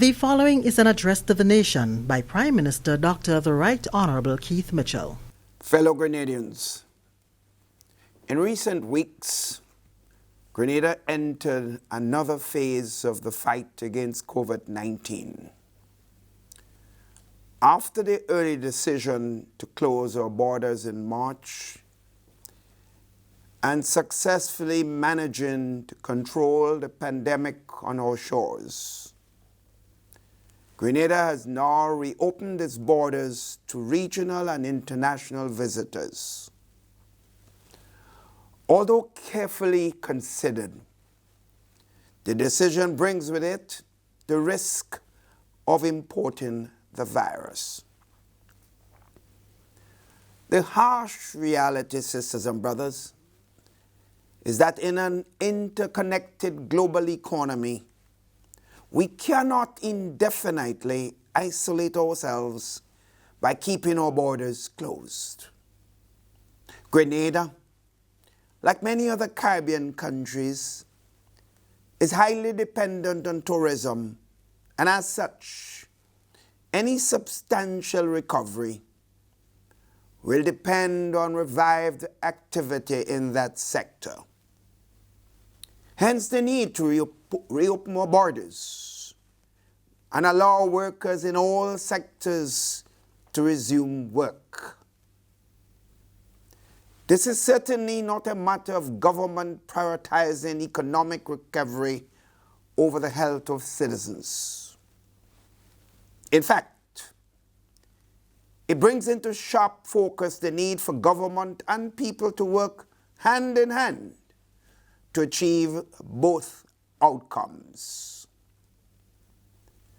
The following is an address to the nation by Prime Minister Dr. the Right Honorable Keith Mitchell. Fellow Grenadians, in recent weeks, Grenada entered another phase of the fight against COVID-19. After the early decision to close our borders in March and successfully managing to control the pandemic on our shores, Grenada has now reopened its borders to regional and international visitors. Although carefully considered, the decision brings with it the risk of importing the virus. The harsh reality, sisters and brothers, is that in an interconnected global economy, we cannot indefinitely isolate ourselves by keeping our borders closed. Grenada, like many other Caribbean countries, is highly dependent on tourism, and as such, any substantial recovery will depend on revived activity in that sector. Hence the need to reopen our borders and allow workers in all sectors to resume work. This is certainly not a matter of government prioritizing economic recovery over the health of citizens. In fact, it brings into sharp focus the need for government and people to work hand in hand to achieve both outcomes.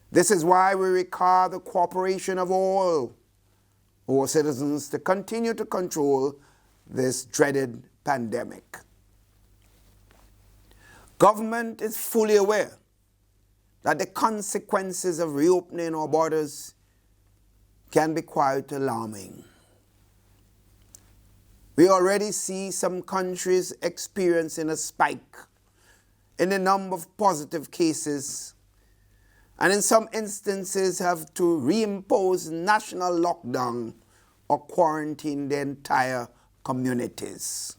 This is why we require the cooperation of all our citizens to continue to control this dreaded pandemic. Government is fully aware that the consequences of reopening our borders can be quite alarming. We already see some countries experiencing a spike in the number of positive cases, and in some instances have to reimpose national lockdown or quarantine the entire communities.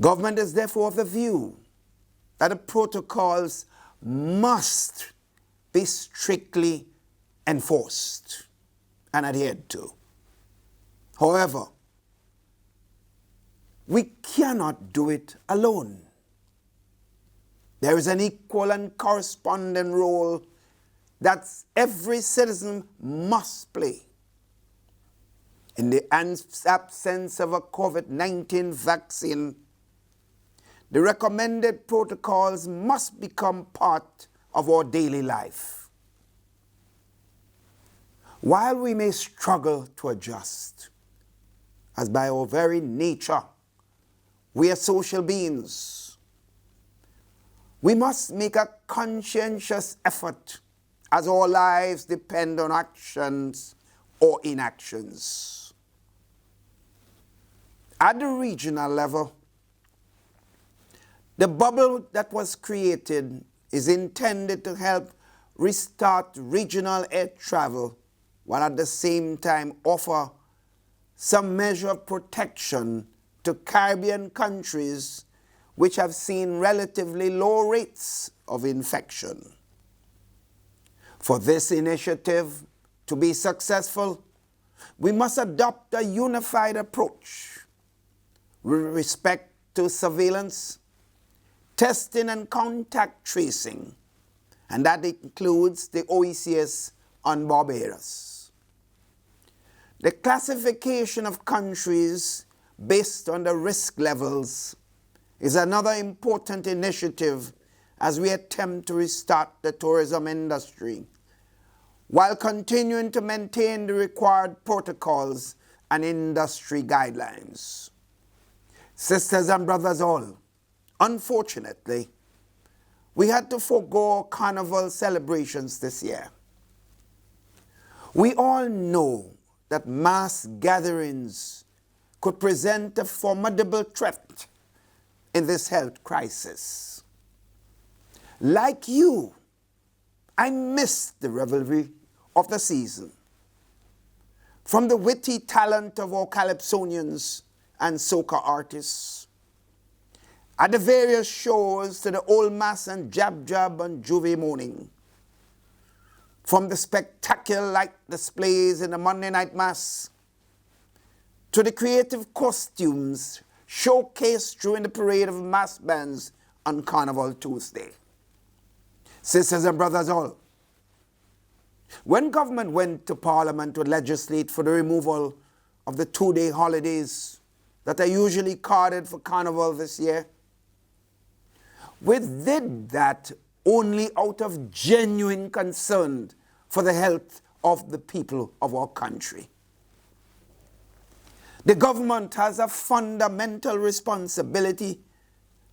Government is therefore of the view that the protocols must be strictly enforced and adhered to. However, we cannot do it alone. There is an equal and corresponding role that every citizen must play. In the absence of a COVID-19 vaccine, the recommended protocols must become part of our daily life. While we may struggle to adjust, as by our very nature, we are social beings, we must make a conscientious effort as our lives depend on actions or inactions. At the regional level, the bubble that was created is intended to help restart regional air travel while at the same time offer some measure of protection to Caribbean countries which have seen relatively low rates of infection. For this initiative to be successful, we must adopt a unified approach with respect to surveillance, testing and contact tracing, and that includes the OECS on Barbados. The classification of countries based on the risk levels is another important initiative as we attempt to restart the tourism industry, while continuing to maintain the required protocols and industry guidelines. Sisters and brothers all, unfortunately, we had to forego Carnival celebrations this year. We all know that mass gatherings could present a formidable threat in this health crisis. Like you, I missed the revelry of the season. From the witty talent of our calypsonians and soca artists, at the various shows to the old mass and jab and juve morning, from the spectacular light displays in the Monday night mass, to the creative costumes showcased during the parade of mass bands on Carnival Tuesday. Sisters and brothers all, when government went to Parliament to legislate for the removal of the 2-day holidays that are usually carded for Carnival this year, we did that only out of genuine concern for the health of the people of our country. The government has a fundamental responsibility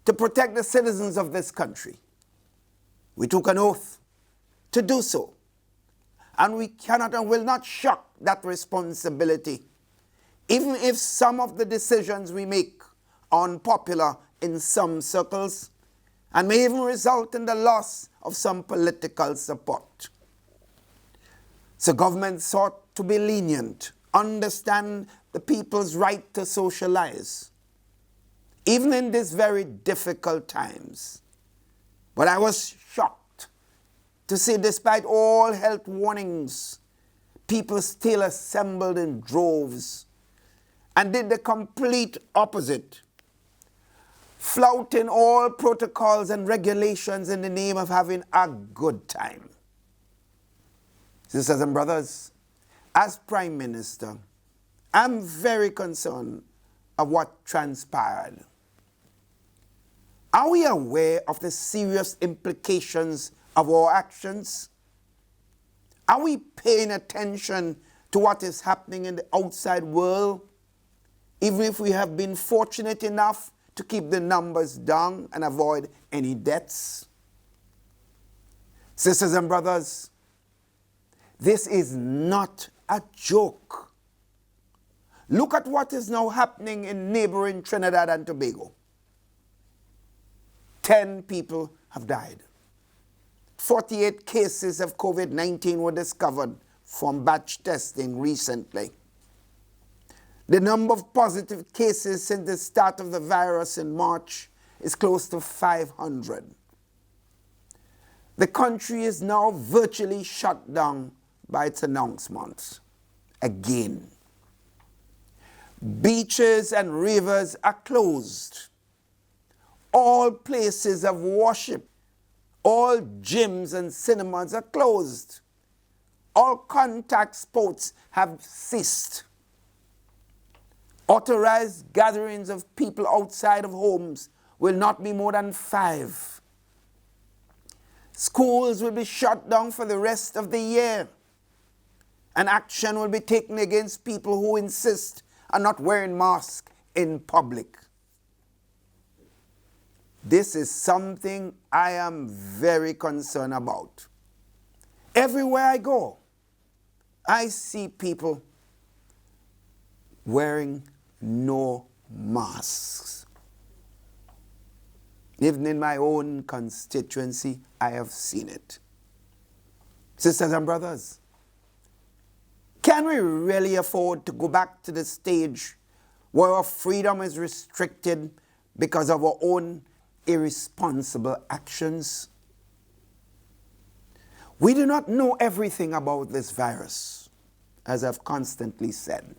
to protect the citizens of this country. We took an oath to do so, and we cannot and will not shirk that responsibility, even if some of the decisions we make are unpopular in some circles and may even result in the loss of some political support. So government sought to be lenient, understand the people's right to socialize, even in these very difficult times. But I was shocked to see, despite all health warnings, people still assembled in droves and did the complete opposite, flouting all protocols and regulations in the name of having a good time. Sisters and brothers, as Prime Minister, I'm very concerned of what transpired. Are we aware of the serious implications of our actions? Are we paying attention to what is happening in the outside world, even if we have been fortunate enough to keep the numbers down and avoid any deaths? Sisters and brothers, this is not a joke. Look at what is now happening in neighboring Trinidad and Tobago. 10 people have died. 48 cases of COVID-19 were discovered from batch testing recently. The number of positive cases since the start of the virus in March is close to 500. The country is now virtually shut down by its announcements again. Beaches and rivers are closed. All places of worship, all gyms and cinemas are closed. All contact sports have ceased. Authorized gatherings of people outside of homes will not be more than 5. Schools will be shut down for the rest of the year, and action will be taken against people who insist on not wearing masks in public. This is something I am very concerned about. Everywhere I go, I see people wearing no masks. Even in my own constituency, I have seen it. Sisters and brothers, can we really afford to go back to the stage where our freedom is restricted because of our own irresponsible actions? We do not know everything about this virus, as I've constantly said.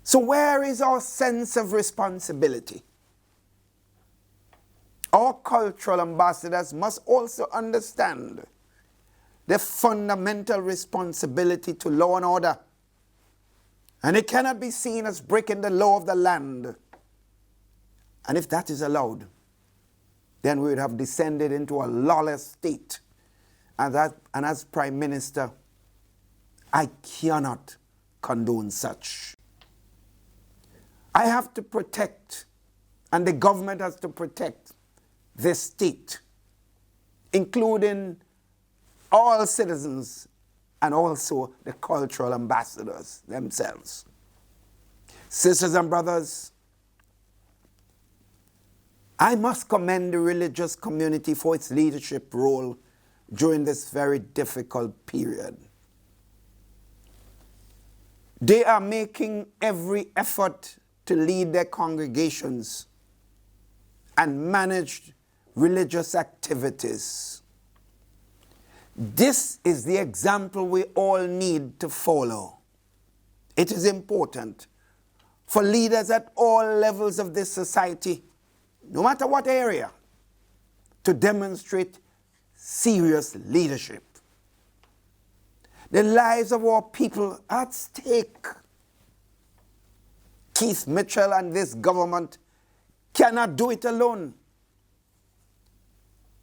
So where is our sense of responsibility? Our cultural ambassadors must also understand the fundamental responsibility to law and order. And it cannot be seen as breaking the law of the land. And if that is allowed, then we would have descended into a lawless state. And as Prime Minister, I cannot condone such. I have to protect, and the government has to protect, this state, including all citizens and also the cultural ambassadors themselves. Sisters and brothers, I must commend the religious community for its leadership role during this very difficult period. They are making every effort to lead their congregations and manage religious activities. This is the example we all need to follow. It is important for leaders at all levels of this society, no matter what area, to demonstrate serious leadership. The lives of our people are at stake. Keith Mitchell and this government cannot do it alone.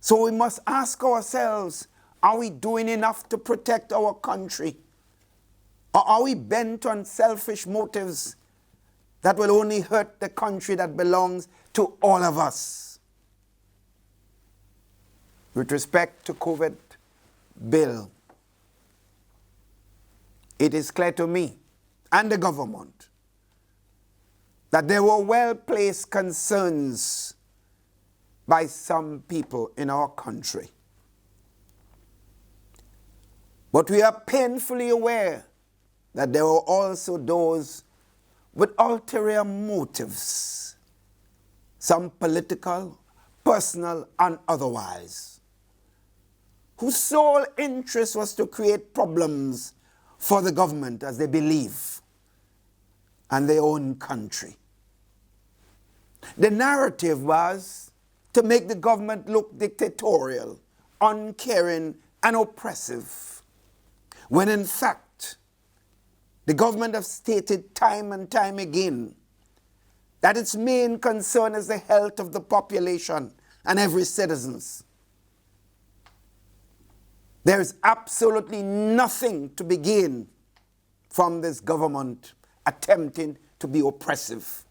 So we must ask ourselves, are we doing enough to protect our country? Or are we bent on selfish motives that will only hurt the country that belongs to all of us? With respect to COVID bill, it is clear to me and the government that there were well-placed concerns by some people in our country. But we are painfully aware that there were also those with ulterior motives, some political, personal, and otherwise, whose sole interest was to create problems for the government, as they believe, and their own country. The narrative was to make the government look dictatorial, uncaring, and oppressive, when in fact, the government have stated time and time again that its main concern is the health of the population and every citizen. There is absolutely nothing to be gained from this government attempting to be oppressive.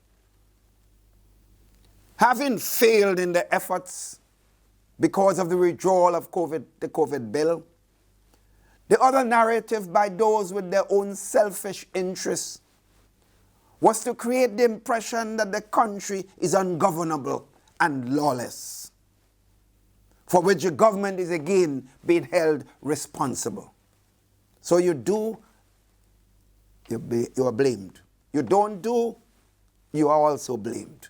Having failed in the efforts because of the withdrawal of the COVID bill, the other narrative by those with their own selfish interests was to create the impression that the country is ungovernable and lawless, for which the government is again being held responsible. So you do, you are blamed. You don't do, you are also blamed.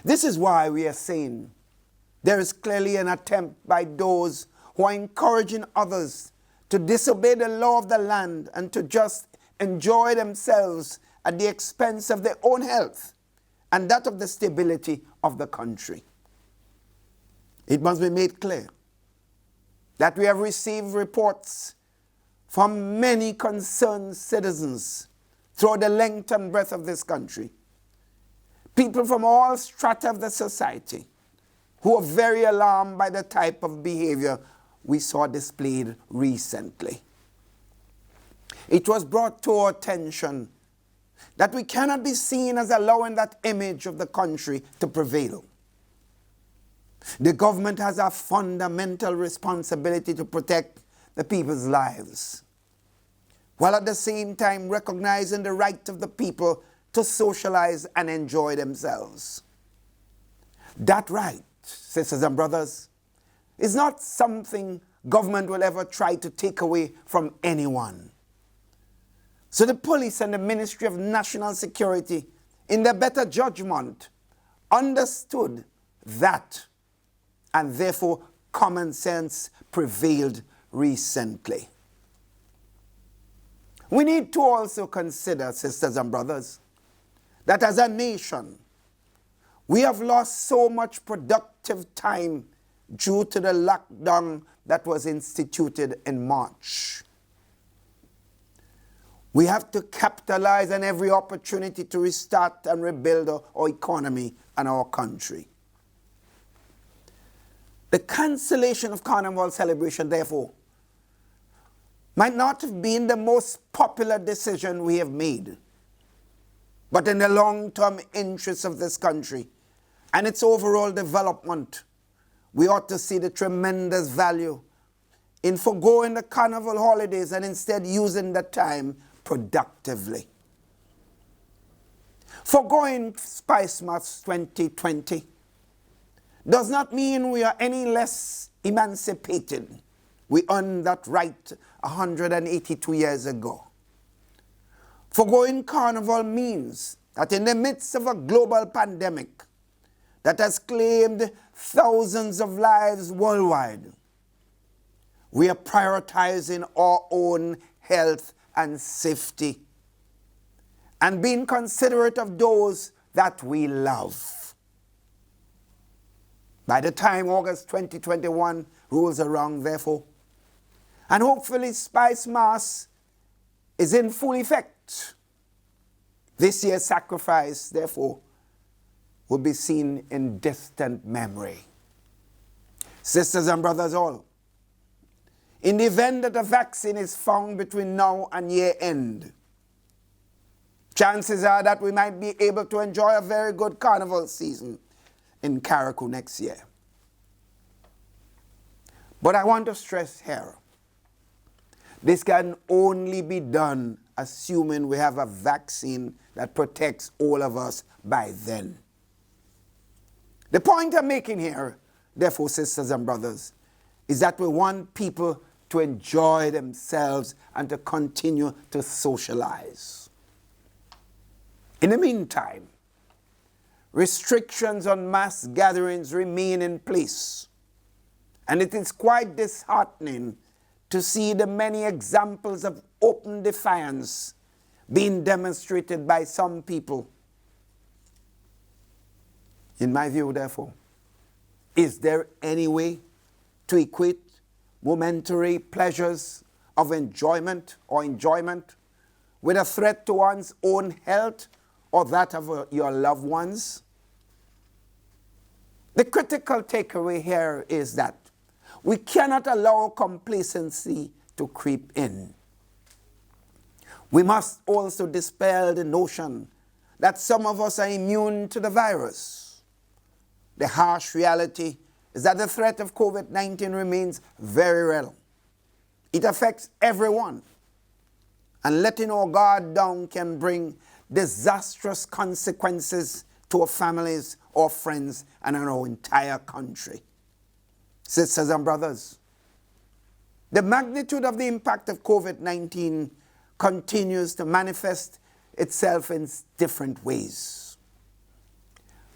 This is why we are saying there is clearly an attempt by those who are encouraging others to disobey the law of the land and to just enjoy themselves at the expense of their own health and that of the stability of the country. It must be made clear that we have received reports from many concerned citizens throughout the length and breadth of this country, people from all strata of the society who are very alarmed by the type of behavior we saw displayed recently. It was brought to our attention that we cannot be seen as allowing that image of the country to prevail. The government has a fundamental responsibility to protect the people's lives, while at the same time recognizing the right of the people to socialize and enjoy themselves. That right, sisters and brothers, is not something government will ever try to take away from anyone. So the police and the Ministry of National Security, in their better judgment, understood that, and therefore common sense prevailed recently. We need to also consider, sisters and brothers, that as a nation, we have lost so much productive time due to the lockdown that was instituted in March. We have to capitalize on every opportunity to restart and rebuild our economy and our country. The cancellation of Carnival celebration, therefore, might not have been the most popular decision we have made, but in the long-term interests of this country and its overall development, we ought to see the tremendous value in foregoing the Carnival holidays and instead using the time productively. Foregoing Spice Month 2020 does not mean we are any less emancipated We earned that right 182 years ago. Foregoing Carnival means that in the midst of a global pandemic that has claimed thousands of lives worldwide, we are prioritizing our own health and safety and being considerate of those that we love. By the time August 2021 rolls around, therefore, and hopefully Spice Mass is in full effect, this year's sacrifice, therefore, will be seen in distant memory. Sisters and brothers all, in the event that a vaccine is found between now and year end, chances are that we might be able to enjoy a very good carnival season in Carriacou next year. But I want to stress here, this can only be done assuming we have a vaccine that protects all of us by then. The point I'm making here, therefore, sisters and brothers, is that we want people to enjoy themselves and to continue to socialize. In the meantime, restrictions on mass gatherings remain in place, and it is quite disheartening to see the many examples of open defiance being demonstrated by some people. In my view, therefore, is there any way to equate momentary pleasures of enjoyment with a threat to one's own health or that of your loved ones? The critical takeaway here is that we cannot allow complacency to creep in. We must also dispel the notion that some of us are immune to the virus. The harsh reality is that the threat of COVID-19 remains very real. It affects everyone, and letting our guard down can bring disastrous consequences to our families, our friends, and our entire country. Sisters and brothers, the magnitude of the impact of COVID-19 continues to manifest itself in different ways.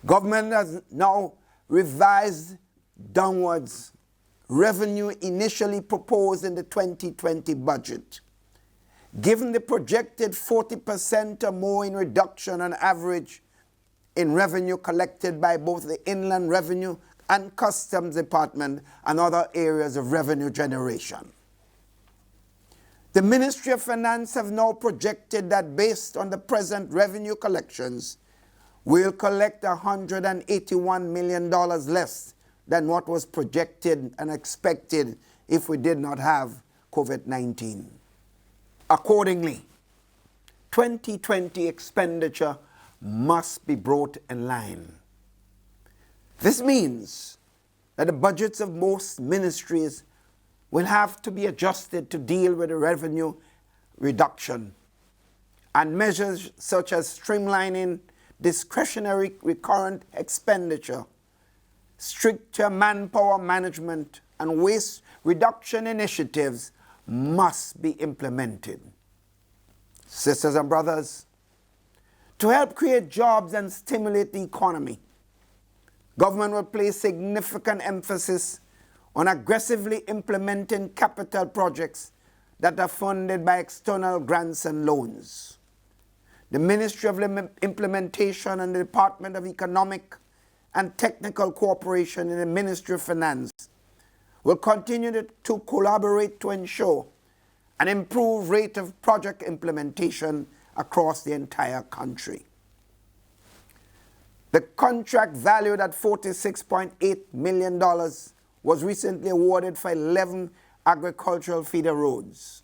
Government has now revised downwards revenue initially proposed in the 2020 budget. Given the projected 40% or more in reduction on average in revenue collected by both the Inland Revenue and Customs Department and other areas of revenue generation. The Ministry of Finance have now projected that based on the present revenue collections, we'll collect $181 million less than what was projected and expected if we did not have COVID-19. Accordingly, 2020 expenditure must be brought in line. This means that the budgets of most ministries will have to be adjusted to deal with the revenue reduction, and measures such as streamlining discretionary recurrent expenditure, stricter manpower management, and waste reduction initiatives must be implemented. Sisters and brothers, to help create jobs and stimulate the economy, government will place significant emphasis on aggressively implementing capital projects that are funded by external grants and loans. The Ministry of Implementation and the Department of Economic and Technical Cooperation in the Ministry of Finance will continue to collaborate to ensure an improved rate of project implementation across the entire country. The contract valued at $46.8 million was recently awarded for 11 agricultural feeder roads.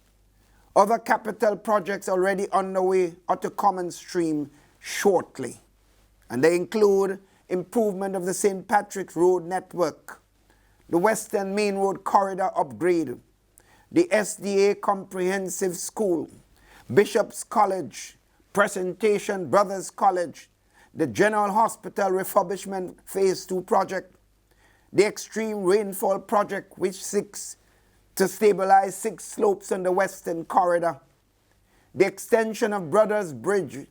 Other capital projects already underway are to come on stream shortly, and they include improvement of the St. Patrick's Road network, the Western Main Road corridor upgrade, the SDA Comprehensive School, Bishop's College, Presentation Brothers College, the General Hospital Refurbishment Phase 2 project, the Extreme Rainfall Project, which seeks to stabilize 6 slopes on the western corridor, the extension of Brothers Bridge,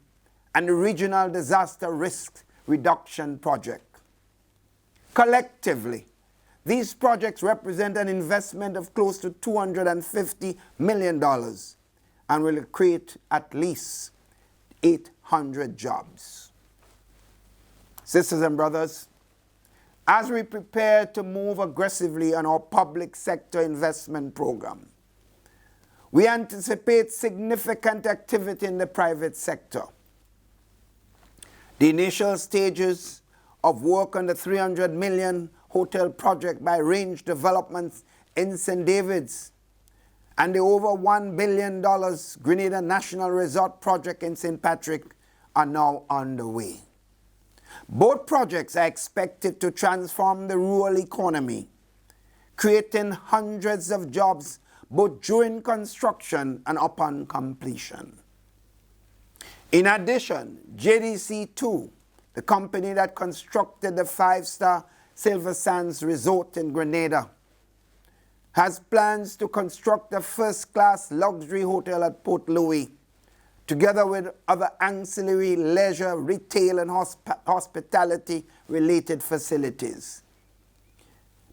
and the Regional Disaster Risk Reduction Project. Collectively, these projects represent an investment of close to $250 million and will create at least 800 jobs. Sisters and brothers, as we prepare to move aggressively on our public sector investment program, we anticipate significant activity in the private sector. The initial stages of work on the $300 million hotel project by Range Developments in St. David's and the over $1 billion Grenada National Resort project in St. Patrick are now underway. Both projects are expected to transform the rural economy, creating hundreds of jobs both during construction and upon completion. In addition, JDC2, the company that constructed the 5-star Silver Sands Resort in Grenada, has plans to construct a first-class luxury hotel at Port Louis, together with other ancillary leisure, retail, and hospitality-related facilities.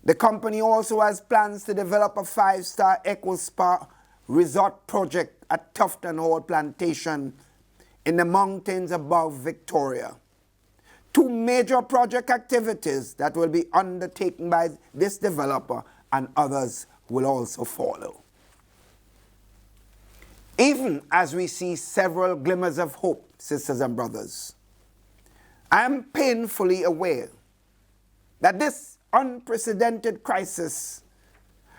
The company also has plans to develop a 5-star Eco Spa resort project at Tufton Hall Plantation in the mountains above Victoria. 2 major project activities that will be undertaken by this developer, and others will also follow. Even as we see several glimmers of hope, sisters and brothers, I am painfully aware that this unprecedented crisis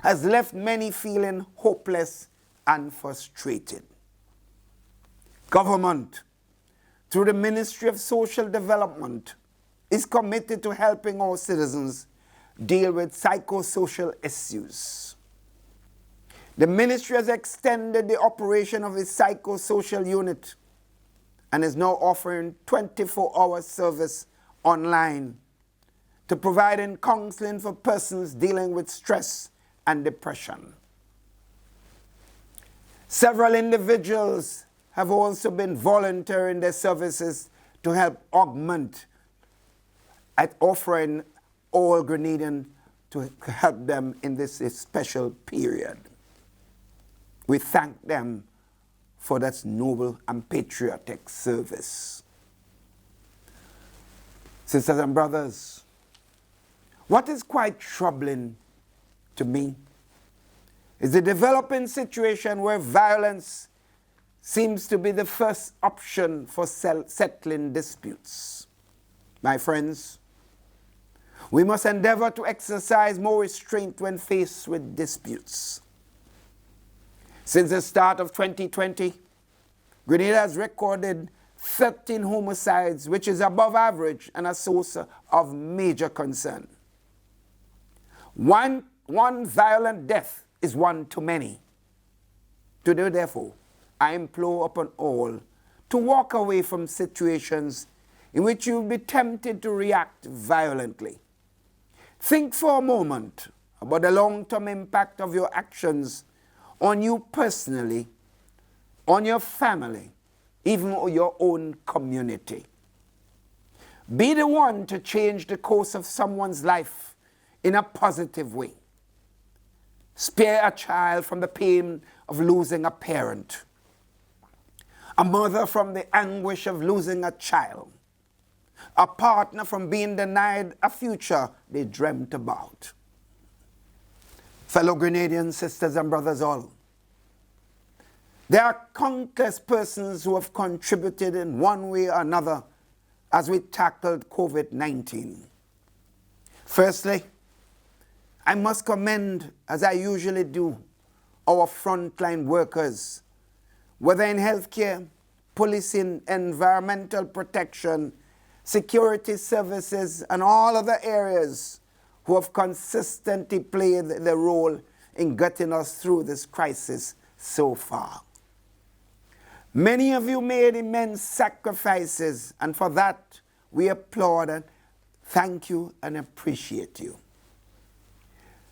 has left many feeling hopeless and frustrated. Government, through the Ministry of Social Development, is committed to helping our citizens deal with psychosocial issues. The ministry has extended the operation of its psychosocial unit and is now offering 24-hour service online to providing counseling for persons dealing with stress and depression. Several individuals have also been volunteering their services to help augment at offering all Grenadians to help them in this special period. We thank them for that noble and patriotic service. Sisters and brothers, what is quite troubling to me is the developing situation where violence seems to be the first option for settling disputes. My friends, we must endeavor to exercise more restraint when faced with disputes. Since the start of 2020, Grenada has recorded 13 homicides, which is above average and a source of major concern. One violent death is one too many. Today, therefore, I implore upon all to walk away from situations in which you will be tempted to react violently. Think for a moment about the long-term impact of your actions on you personally, on your family, even your own community. Be the one to change the course of someone's life in a positive way. Spare a child from the pain of losing a parent, a mother from the anguish of losing a child, a partner from being denied a future they dreamt about. Fellow Grenadian sisters and brothers all, there are countless persons who have contributed in one way or another as we tackled COVID-19. Firstly, I must commend, as I usually do, our frontline workers, whether in healthcare, policing, environmental protection, security services, and all other areas who have consistently played the role in getting us through this crisis so far. Many of you made immense sacrifices, and for that we applaud and thank you and appreciate you.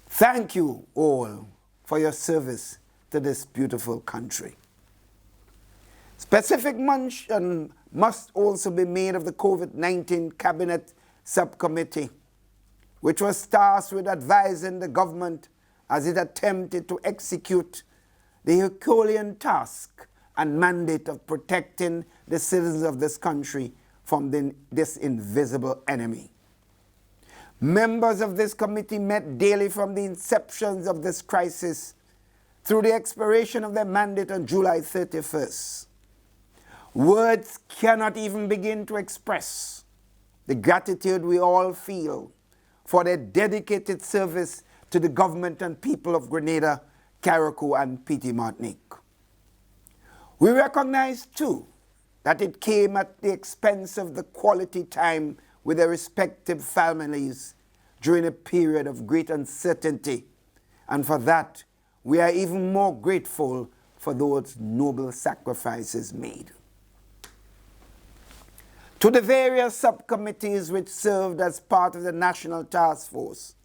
Thank you all for your service to this beautiful country. Specific mention must also be made of the COVID-19 Cabinet Subcommittee, which was tasked with advising the government as it attempted to execute the Herculean task and mandate of protecting the citizens of this country from this invisible enemy. Members of this committee met daily from the inception of this crisis through the expiration of their mandate on July 31st. Words cannot even begin to express the gratitude we all feel for their dedicated service to the government and people of Grenada, Carriacou, and Petite Martinique. We recognize, too, that it came at the expense of the quality time with their respective families during a period of great uncertainty, and for that, we are even more grateful for those noble sacrifices made. To the various subcommittees which served as part of the National Task Force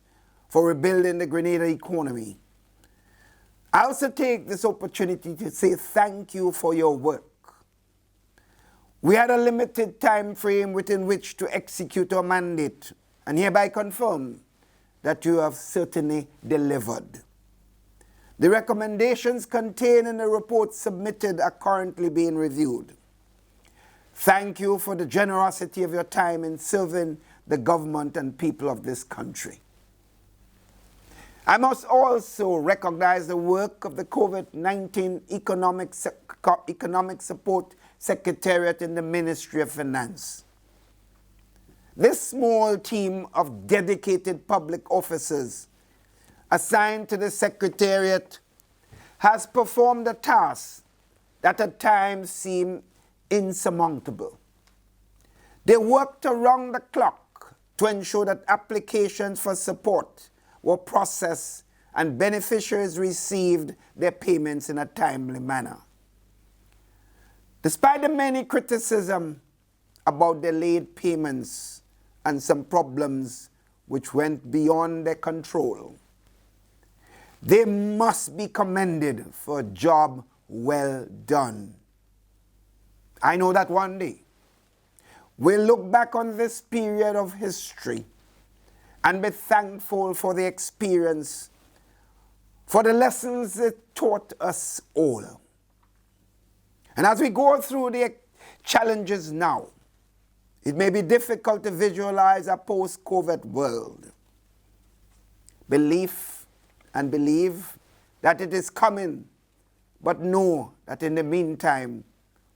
for Rebuilding the Grenada Economy, I also take this opportunity to say thank you for your work. We had a limited time frame within which to execute our mandate, and hereby confirm that you have certainly delivered. The recommendations contained in the report submitted are currently being reviewed. Thank you for the generosity of your time in serving the government and people of this country. I must also recognize the work of the COVID-19 Economic Support Secretariat in the Ministry of Finance. This small team of dedicated public officers assigned to the Secretariat has performed a task that at times seemed insurmountable. They worked around the clock to ensure that applications for support were processed and beneficiaries received their payments in a timely manner. Despite the many criticism about delayed payments and some problems which went beyond their control, they must be commended for a job well done. I know that one day we'll look back on this period of history and be thankful for the experience, for the lessons it taught us all. And as we go through the challenges now, it may be difficult to visualize a post-COVID world. Believe that it is coming, but know that in the meantime,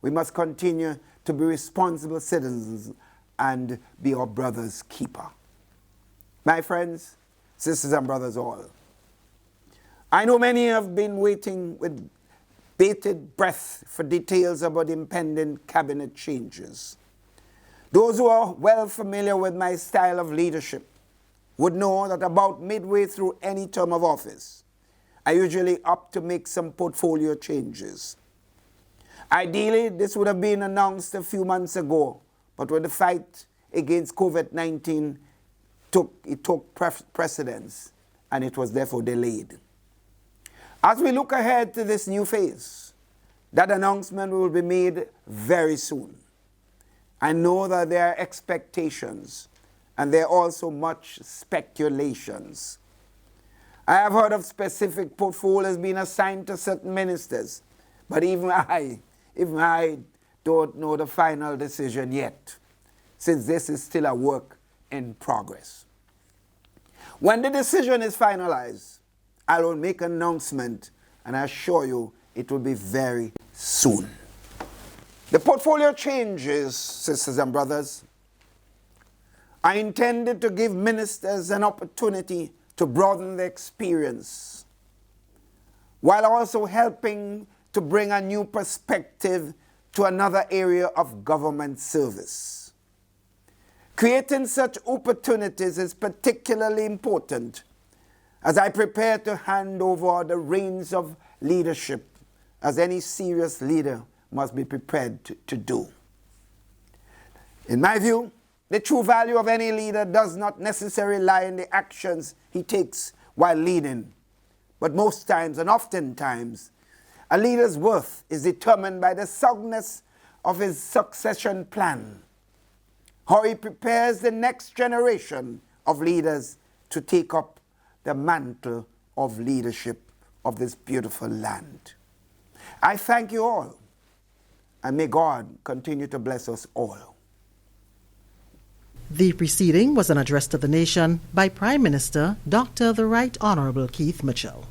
we must continue to be responsible citizens and be our brother's keeper. My friends, sisters and brothers all, I know many have been waiting with bated breath for details about impending cabinet changes. Those who are well familiar with my style of leadership would know that about midway through any term of office, I usually opt to make some portfolio changes. Ideally, this would have been announced a few months ago, but with the fight against COVID-19, it took precedence, and it was therefore delayed. As we look ahead to this new phase, that announcement will be made very soon. I know that there are expectations, and there are also much speculations. I have heard of specific portfolios being assigned to certain ministers, but even I don't know the final decision yet, since this is still a work in progress. When the decision is finalized, I will make an announcement, and I assure you it will be very soon. The portfolio changes, sisters and brothers, are intended to give ministers an opportunity to broaden their experience, while also helping to bring a new perspective to another area of government service. Creating such opportunities is particularly important as I prepare to hand over the reins of leadership, as any serious leader must be prepared to do. In my view, the true value of any leader does not necessarily lie in the actions he takes while leading, but most times and oftentimes, a leader's worth is determined by the soundness of his succession plan, how he prepares the next generation of leaders to take up the mantle of leadership of this beautiful land. I thank you all, and may God continue to bless us all. The preceding was an address to the nation by Prime Minister Dr. the Right Honorable Keith Mitchell.